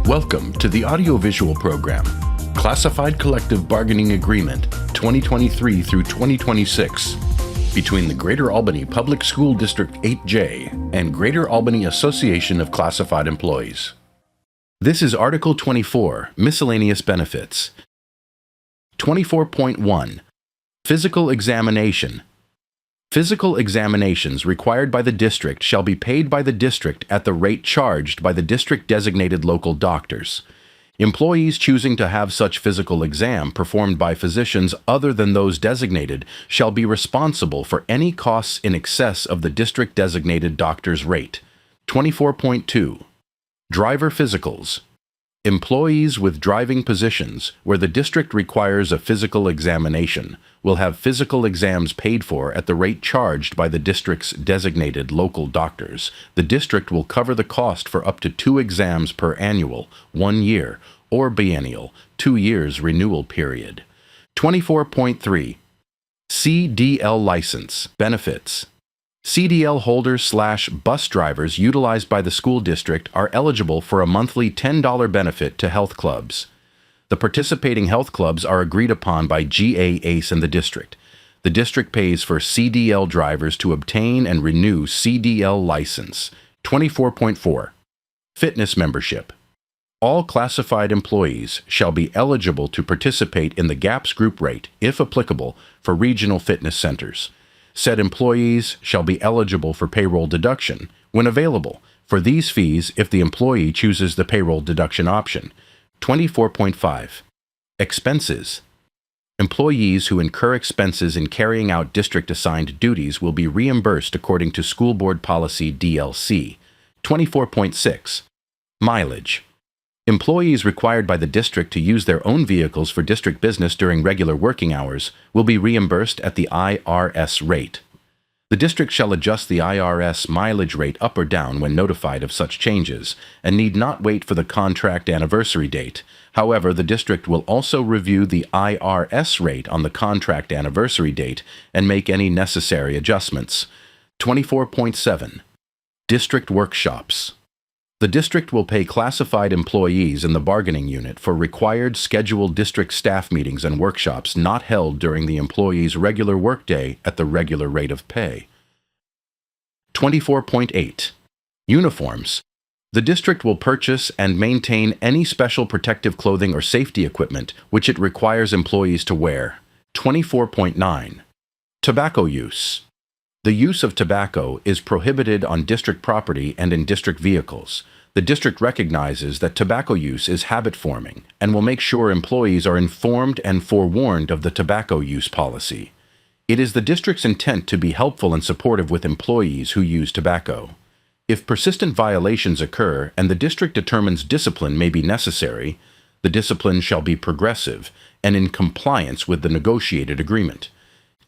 Welcome to the audiovisual program, Classified Collective Bargaining Agreement 2023 through 2026, between the Greater Albany Public School District 8J and Greater Albany Association of Classified Employees. This is Article 24, Miscellaneous Benefits. 24.1, Physical Examination. Physical examinations required by the district shall be paid by the district at the rate charged by the district-designated local doctors. Employees choosing to have such physical exam performed by physicians other than those designated shall be responsible for any costs in excess of the district-designated doctor's rate. 24.2. Driver physicals. Employees with driving positions where the district requires a physical examination will have physical exams paid for at the rate charged by the district's designated local doctors. The district will cover the cost for up to 2 exams per annual, 1 year, or biennial, 2 years renewal period. 24.3. CDL license benefits. CDL holders/bus drivers utilized by the school district are eligible for a monthly $10 benefit to health clubs. The participating health clubs are agreed upon by GAACE and the district. The district pays for CDL drivers to obtain and renew CDL license. 24.4. Fitness membership. All classified employees shall be eligible to participate in the GAPS group rate, if applicable, for regional fitness centers. Said employees shall be eligible for payroll deduction, when available, for these fees if the employee chooses the payroll deduction option. 24.5. Expenses. Employees who incur expenses in carrying out district-assigned duties will be reimbursed according to School Board Policy DLC. 24.6. Mileage. Employees required by the district to use their own vehicles for district business during regular working hours will be reimbursed at the IRS rate. The district shall adjust the IRS mileage rate up or down when notified of such changes, and need not wait for the contract anniversary date. However, the district will also review the IRS rate on the contract anniversary date and make any necessary adjustments. 24.7. District workshops. The district will pay classified employees in the bargaining unit for required scheduled district staff meetings and workshops not held during the employee's regular workday at the regular rate of pay. 24.8. Uniforms. The district will purchase and maintain any special protective clothing or safety equipment which it requires employees to wear. 24.9. Tobacco use. The use of tobacco is prohibited on district property and in district vehicles. The district recognizes that tobacco use is habit-forming and will make sure employees are informed and forewarned of the tobacco use policy. It is the district's intent to be helpful and supportive with employees who use tobacco. If persistent violations occur and the district determines discipline may be necessary, the discipline shall be progressive and in compliance with the negotiated agreement.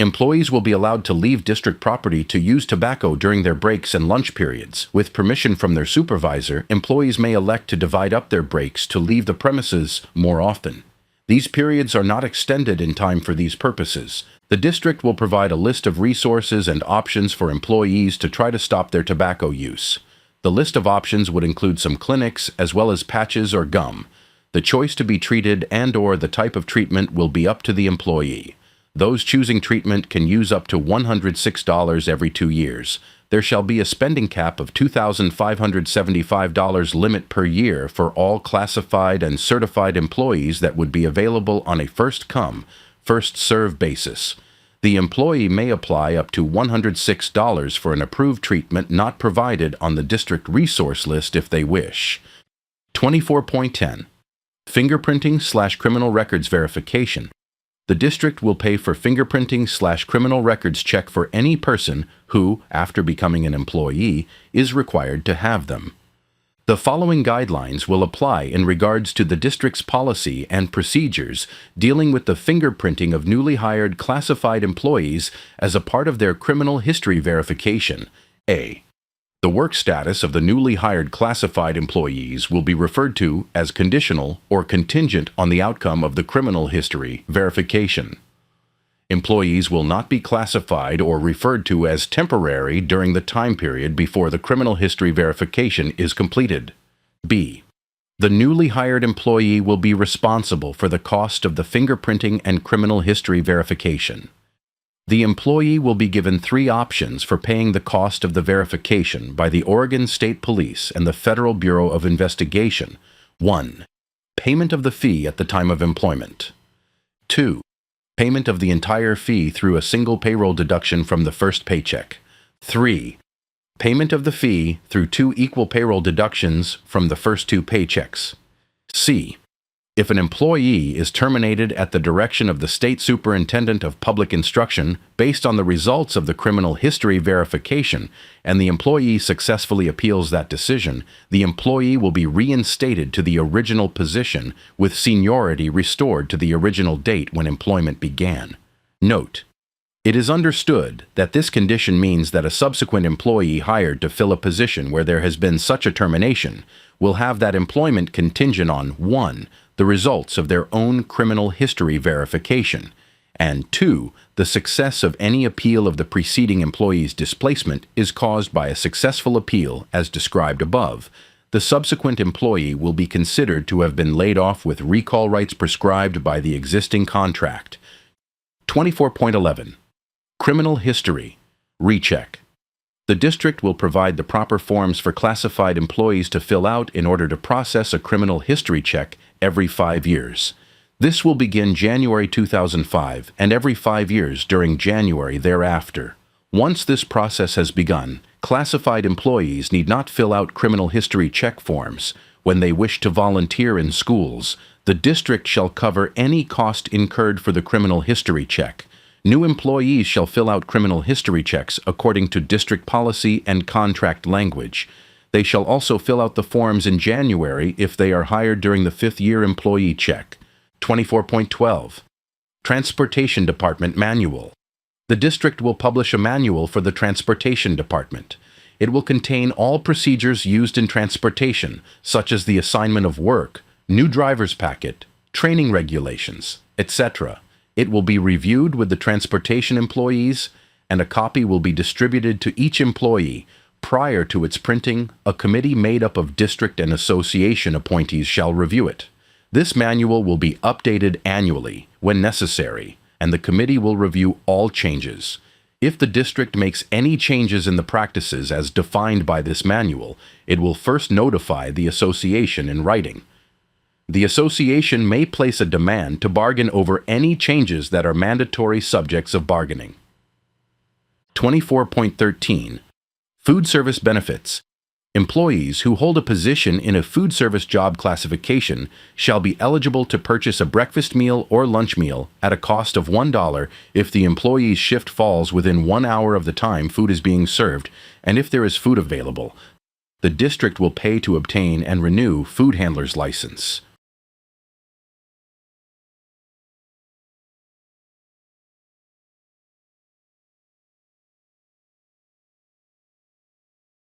Employees will be allowed to leave district property to use tobacco during their breaks and lunch periods. With permission from their supervisor, employees may elect to divide up their breaks to leave the premises more often. These periods are not extended in time for these purposes. The district will provide a list of resources and options for employees to try to stop their tobacco use. The list of options would include some clinics as well as patches or gum. The choice to be treated and/or the type of treatment will be up to the employee. Those choosing treatment can use up to $106 every 2 years. There shall be a spending cap of $2,575 limit per year for all classified and certified employees that would be available on a first-come, first-served basis. The employee may apply up to $106 for an approved treatment not provided on the district resource list if they wish. 24.10. Fingerprinting/criminal records verification. The district will pay for fingerprinting/criminal records check for any person who, after becoming an employee, is required to have them. The following guidelines will apply in regards to the district's policy and procedures dealing with the fingerprinting of newly hired classified employees as a part of their criminal history verification. A. The work status of the newly hired classified employees will be referred to as conditional or contingent on the outcome of the criminal history verification. Employees will not be classified or referred to as temporary during the time period before the criminal history verification is completed. B. The newly hired employee will be responsible for the cost of the fingerprinting and criminal history verification. The employee will be given 3 options for paying the cost of the verification by the Oregon State Police and the Federal Bureau of Investigation. 1. Payment of the fee at the time of employment. 2. Payment of the entire fee through a single payroll deduction from the first paycheck. 3. Payment of the fee through 2 equal payroll deductions from the first 2 paychecks. C. If an employee is terminated at the direction of the State Superintendent of Public Instruction based on the results of the criminal history verification and the employee successfully appeals that decision, the employee will be reinstated to the original position with seniority restored to the original date when employment began. Note: it is understood that this condition means that a subsequent employee hired to fill a position where there has been such a termination will have that employment contingent on 1. The results of their own criminal history verification, and 2. The success of any appeal of the preceding employee's displacement is caused by a successful appeal as described above. The subsequent employee will be considered to have been laid off with recall rights prescribed by the existing contract. 24.11. Criminal history. Recheck. The district will provide the proper forms for classified employees to fill out in order to process a criminal history check every 5 years. This will begin January 2005 and every 5 years during January thereafter. Once this process has begun, classified employees need not fill out criminal history check forms. When they wish to volunteer in schools, the district shall cover any cost incurred for the criminal history check. New employees shall fill out criminal history checks according to district policy and contract language. They shall also fill out the forms in January if they are hired during the 5th-year employee check. 24.12. Transportation Department Manual. The district will publish a manual for the Transportation Department. It will contain all procedures used in transportation, such as the assignment of work, new driver's packet, training regulations, etc. It will be reviewed with the transportation employees, and a copy will be distributed to each employee. Prior to its printing, a committee made up of district and association appointees shall review it. This manual will be updated annually, when necessary, and the committee will review all changes. If the district makes any changes in the practices as defined by this manual, it will first notify the association in writing. The association may place a demand to bargain over any changes that are mandatory subjects of bargaining. 24.13. Food service benefits. Employees who hold a position in a food service job classification shall be eligible to purchase a breakfast meal or lunch meal at a cost of $1 if the employee's shift falls within 1 hour of the time food is being served and if there is food available. The district will pay to obtain and renew food handler's license.